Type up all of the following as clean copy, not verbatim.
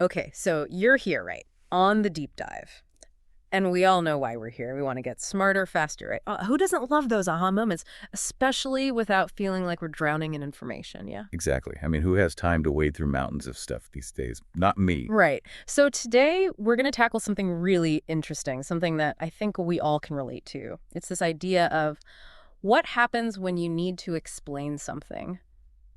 Okay, so you're here, right? On the deep dive. And we all know why we're here. We want to get smarter, faster, right? Who doesn't love those aha moments, especially without feeling like we're drowning in information, yeah? Exactly. I mean, who has time to wade through mountains of stuff these days? Not me. Right. So today we're going to tackle something really interesting, something that I think we all can relate to. It's this idea of what happens when you need to explain something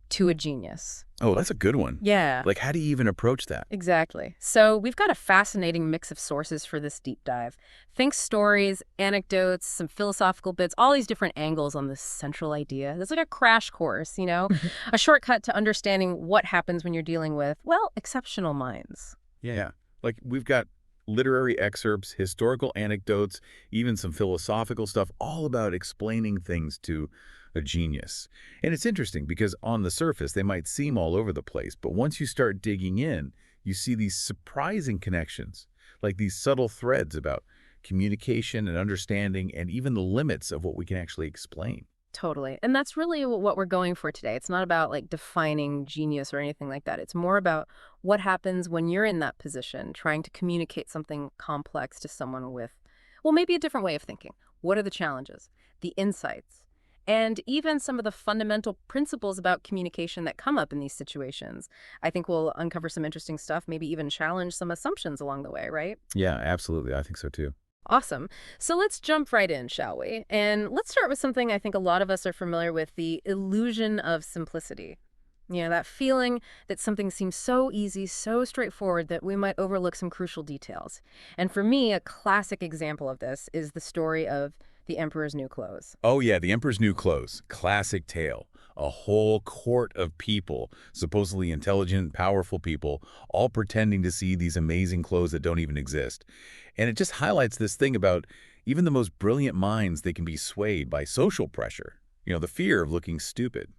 to a genius. Oh, that's a good one. Yeah. Like, how do you even approach that? Exactly. So we've got a fascinating mix of sources for this deep dive. Think stories, anecdotes, some philosophical bits, all these different angles on this central idea. It's like a crash course, a shortcut to understanding what happens when you're dealing with, well, exceptional minds. Yeah. Like, we've got literary excerpts, historical anecdotes, even some philosophical stuff, all about explaining things to a genius. And it's interesting because on the surface, they might seem all over the place, but once you start digging in, you see these surprising connections, like these subtle threads about communication and understanding and even the limits of what we can actually explain. Totally. And that's really what we're going for today. It's not about like defining genius or anything like that. It's more about what happens when you're in that position, trying to communicate something complex to someone with, well, maybe a different way of thinking. What are the challenges, the insights, and even some of the fundamental principles about communication that come up in these situations? I think we'll uncover some interesting stuff, maybe even challenge some assumptions along the way, right? Yeah, absolutely. I think so too. Awesome. So let's jump right in, shall we? And let's start with something I think a lot of us are familiar with, the illusion of simplicity. That feeling that something seems so easy, so straightforward that we might overlook some crucial details. And for me, a classic example of this is the story of The Emperor's New Clothes. Oh yeah, The Emperor's New Clothes. Classic tale. A whole court of people, supposedly intelligent, powerful people, all pretending to see these amazing clothes that don't even exist. And it just highlights this thing about even the most brilliant minds, they can be swayed by social pressure. The fear of looking stupid.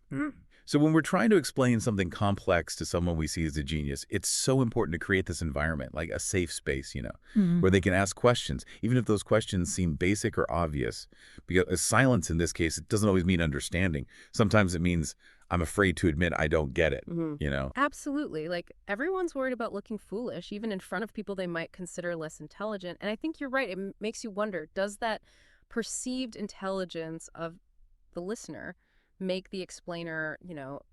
So when we're trying to explain something complex to someone we see as a genius, it's so important to create this environment, like a safe space, Mhm. where they can ask questions, even if those questions seem basic or obvious. Because silence in this case, it doesn't always mean understanding. Sometimes it means I'm afraid to admit I don't get it, hmm you know? Absolutely. Like everyone's worried about looking foolish, even in front of people they might consider less intelligent. And I think you're right. It makes you wonder, does that perceived intelligence of the listener make the explainer,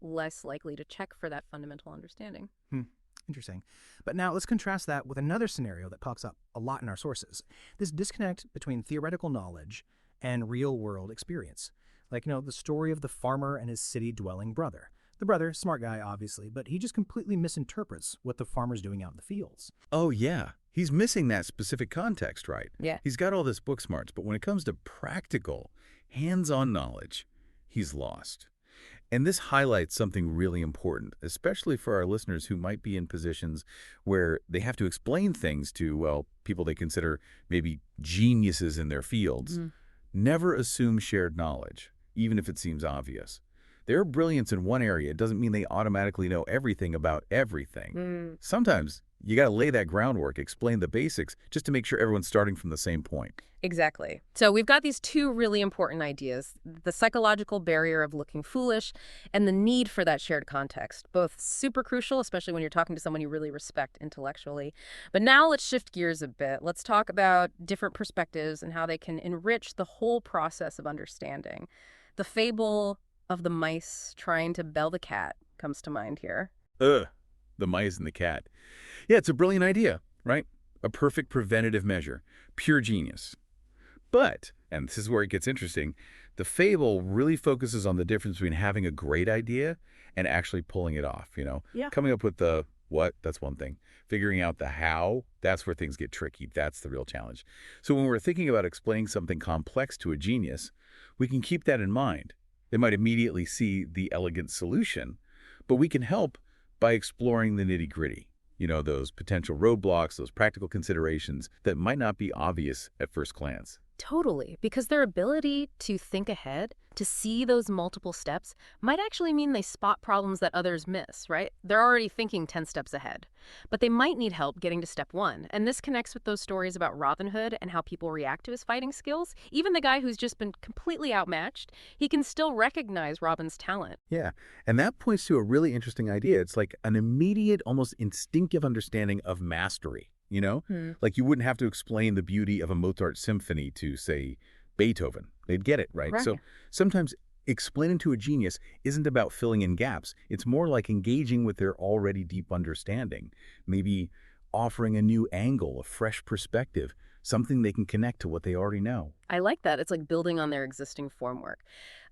less likely to check for that fundamental understanding? Hmm. Interesting. But now let's contrast that with another scenario that pops up a lot in our sources, this disconnect between theoretical knowledge and real world experience. Like, the story of the farmer and his city dwelling brother. The brother, smart guy, obviously, but he just completely misinterprets what the farmer's doing out in the fields. Oh, yeah. He's missing that specific context, right? Yeah. He's got all this book smarts, but when it comes to practical, hands-on knowledge, he's lost. And this highlights something really important, especially for our listeners who might be in positions where they have to explain things to, well, people they consider maybe geniuses in their fields. Mm. Never assume shared knowledge, even if it seems obvious. Their brilliance in one area doesn't mean they automatically know everything about everything. Mm. Sometimes you got to lay that groundwork, explain the basics, just to make sure everyone's starting from the same point. Exactly. So we've got these two really important ideas, the psychological barrier of looking foolish and the need for that shared context, both super crucial, especially when you're talking to someone you really respect intellectually. But now let's shift gears a bit. Let's talk about different perspectives and how they can enrich the whole process of understanding. The fable of the mice trying to bell the cat comes to mind here. Ugh, the mice and the cat. Yeah, it's a brilliant idea, right? A perfect preventative measure. Pure genius. But, and this is where it gets interesting, the fable really focuses on the difference between having a great idea and actually pulling it off. Yeah. Coming up with the what, that's one thing. Figuring out the how, that's where things get tricky. That's the real challenge. So when we're thinking about explaining something complex to a genius, we can keep that in mind. They might immediately see the elegant solution, but we can help by exploring the nitty-gritty. Those potential roadblocks, those practical considerations that might not be obvious at first glance. Totally, because their ability to think ahead, To see those multiple steps might actually mean they spot problems that others miss, right? They're already thinking 10 steps ahead. But they might need help getting to step one. And this connects with those stories about Robin Hood and how people react to his fighting skills. Even the guy who's just been completely outmatched, he can still recognize Robin's talent. Yeah, and that points to a really interesting idea. It's like an immediate, almost instinctive understanding of mastery, you know? Hmm. Like you wouldn't have to explain the beauty of a Mozart symphony to, say, Beethoven. They'd get it, right? Right. So sometimes explaining to a genius isn't about filling in gaps. It's more like engaging with their already deep understanding, maybe offering a new angle, a fresh perspective, something they can connect to what they already know. I like that. It's like building on their existing formwork.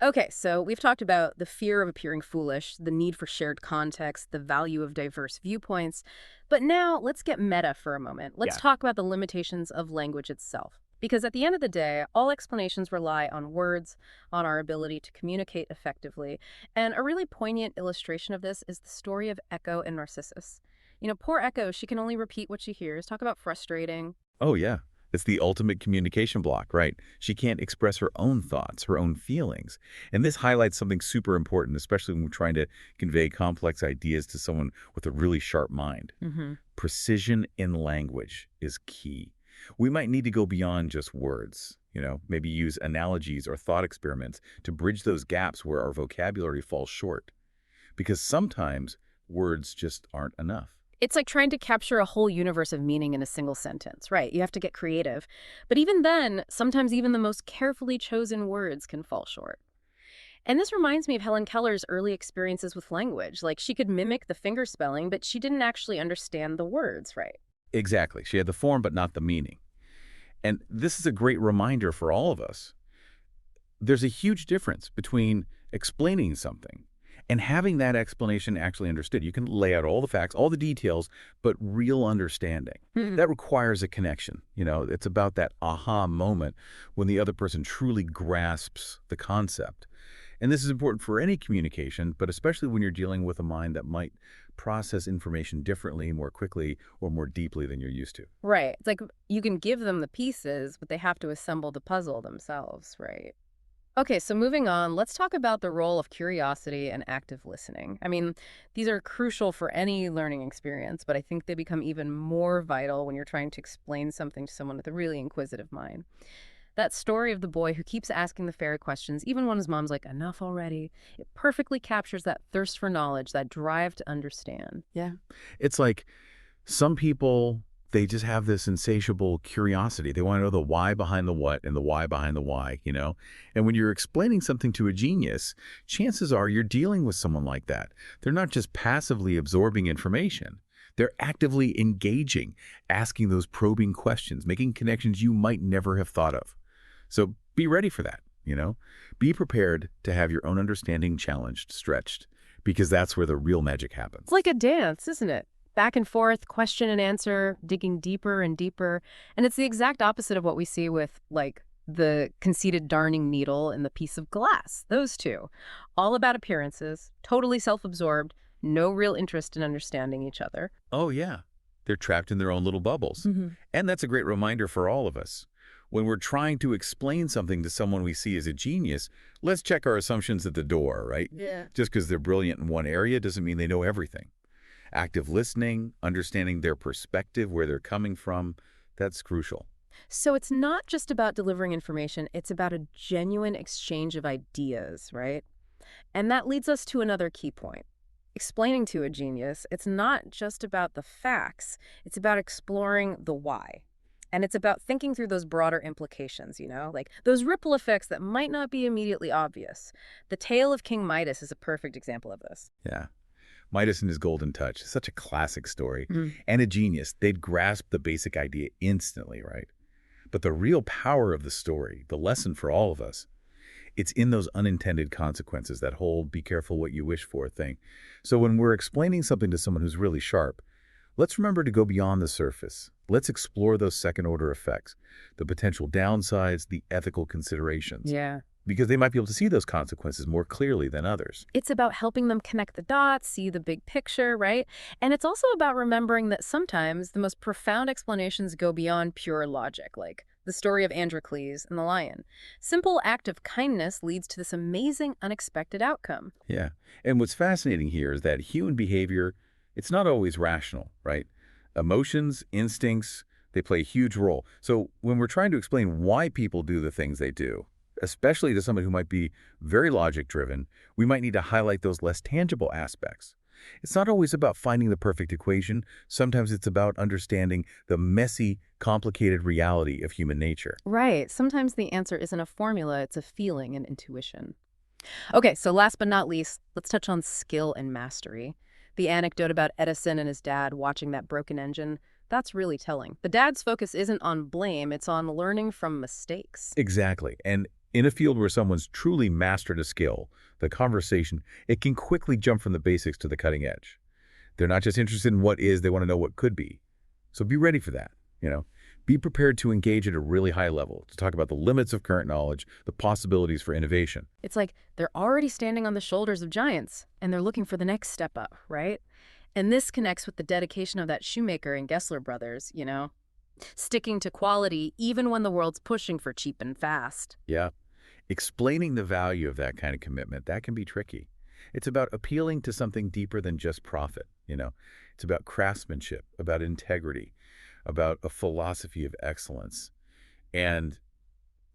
Okay, so we've talked about the fear of appearing foolish, the need for shared context, the value of diverse viewpoints. But now let's get meta for a moment. Let's Yeah. talk about the limitations of language itself. Because at the end of the day, all explanations rely on words, on our ability to communicate effectively. And a really poignant illustration of this is the story of Echo and Narcissus. Poor Echo, she can only repeat what she hears. Talk about frustrating. Oh, yeah. It's the ultimate communication block, right? She can't express her own thoughts, her own feelings. And this highlights something super important, especially when we're trying to convey complex ideas to someone with a really sharp mind. Hmm. Precision in language is key. We might need to go beyond just words, maybe use analogies or thought experiments to bridge those gaps where our vocabulary falls short. Because sometimes words just aren't enough. It's like trying to capture a whole universe of meaning in a single sentence, right? You have to get creative. But even then, sometimes even the most carefully chosen words can fall short. And this reminds me of Helen Keller's early experiences with language. Like she could mimic the finger spelling, but she didn't actually understand the words, right? Exactly. She had the form, but not the meaning. And this is a great reminder for all of us. There's a huge difference between explaining something and having that explanation actually understood. You can lay out all the facts, all the details, but real understanding. Mhm. That requires a connection. It's about that aha moment when the other person truly grasps the concept. And this is important for any communication, but especially when you're dealing with a mind that might process information differently, more quickly, or more deeply than you're used to. Right. It's like you can give them the pieces, but they have to assemble the puzzle themselves, right? Okay, so moving on, let's talk about the role of curiosity and active listening. I mean, these are crucial for any learning experience, but I think they become even more vital when you're trying to explain something to someone with a really inquisitive mind. That story of the boy who keeps asking the fairy questions, even when his mom's like, enough already, it perfectly captures that thirst for knowledge, that drive to understand. Yeah. It's like some people, they just have this insatiable curiosity. They want to know the why behind the what and the why behind the why. And when you're explaining something to a genius, chances are you're dealing with someone like that. They're not just passively absorbing information. They're actively engaging, asking those probing questions, making connections you might never have thought of. So be ready for that. Be prepared to have your own understanding challenged, stretched, because that's where the real magic happens. It's like a dance, isn't it? Back and forth, question and answer, digging deeper and deeper. And it's the exact opposite of what we see with, like, the conceited darning needle and the piece of glass. Those two. All about appearances, totally self-absorbed, no real interest in understanding each other. Oh, yeah. They're trapped in their own little bubbles. Mm-hmm. And that's a great reminder for all of us. When we're trying to explain something to someone we see as a genius, let's check our assumptions at the door, right? Yeah. Just because they're brilliant in one area doesn't mean they know everything. Active listening, understanding their perspective, where they're coming from, that's crucial. So it's not just about delivering information, it's about a genuine exchange of ideas, right? And that leads us to another key point. Explaining to a genius, it's not just about the facts, it's about exploring the why. And it's about thinking through those broader implications, like those ripple effects that might not be immediately obvious. The tale of King Midas is a perfect example of this. Yeah. Midas and his golden touch, such a classic story. Mm. And a genius, they'd grasp the basic idea instantly, right? But the real power of the story, the lesson for all of us, it's in those unintended consequences, that whole be careful what you wish for thing. So when we're explaining something to someone who's really sharp, let's remember to go beyond the surface. Let's explore those second-order effects, the potential downsides, the ethical considerations. Yeah. Because they might be able to see those consequences more clearly than others. It's about helping them connect the dots, see the big picture, right? And it's also about remembering that sometimes the most profound explanations go beyond pure logic, like the story of Androcles and the lion. Simple act of kindness leads to this amazing, unexpected outcome. Yeah. And what's fascinating here is that human behavior, it's not always rational, right? Emotions, instincts, they play a huge role. So when we're trying to explain why people do the things they do, especially to someone who might be very logic-driven, we might need to highlight those less tangible aspects. It's not always about finding the perfect equation. Sometimes it's about understanding the messy, complicated reality of human nature. Right. Sometimes the answer isn't a formula, it's a feeling and intuition. Okay, so last but not least, let's touch on skill and mastery. The anecdote about Edison and his dad watching that broken engine, that's really telling. The dad's focus isn't on blame, it's on learning from mistakes. Exactly. And in a field where someone's truly mastered a skill, the conversation, it can quickly jump from the basics to the cutting edge. They're not just interested in what is, they want to know what could be. So be ready for that, you know. Be prepared to engage at a really high level, to talk about the limits of current knowledge, the possibilities for innovation. It's like they're already standing on the shoulders of giants, and they're looking for the next step up, right? And this connects with the dedication of that shoemaker and Gessler brothers, sticking to quality even when the world's pushing for cheap and fast. Yeah. Explaining the value of that kind of commitment, that can be tricky. It's about appealing to something deeper than just profit, you know. It's about craftsmanship, about integrity, about a philosophy of excellence. And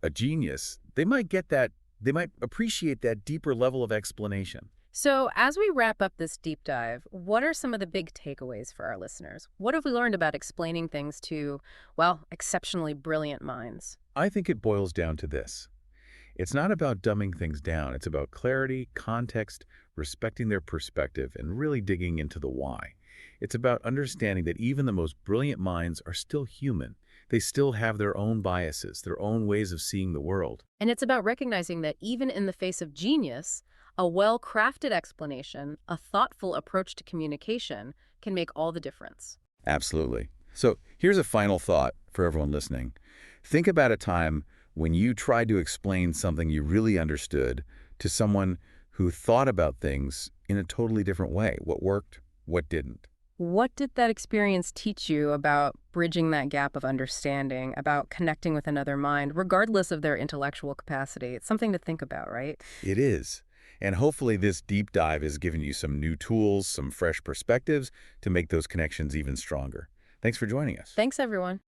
a genius, they might get that, they might appreciate that deeper level of explanation. So, as we wrap up this deep dive, what are some of the big takeaways for our listeners? What have we learned about explaining things to, well, exceptionally brilliant minds? I think it boils down to this. It's not about dumbing things down. It's about clarity, context, respecting their perspective, and really digging into the why. It's about understanding that even the most brilliant minds are still human. They still have their own biases, their own ways of seeing the world. And it's about recognizing that even in the face of genius, a well-crafted explanation, a thoughtful approach to communication can make all the difference. Absolutely. So here's a final thought for everyone listening. Think about a time when you tried to explain something you really understood to someone who thought about things in a totally different way. What worked, what didn't. What did that experience teach you about bridging that gap of understanding, about connecting with another mind, regardless of their intellectual capacity? It's something to think about, right? It is. And hopefully this deep dive has given you some new tools, some fresh perspectives to make those connections even stronger. Thanks for joining us. Thanks, everyone.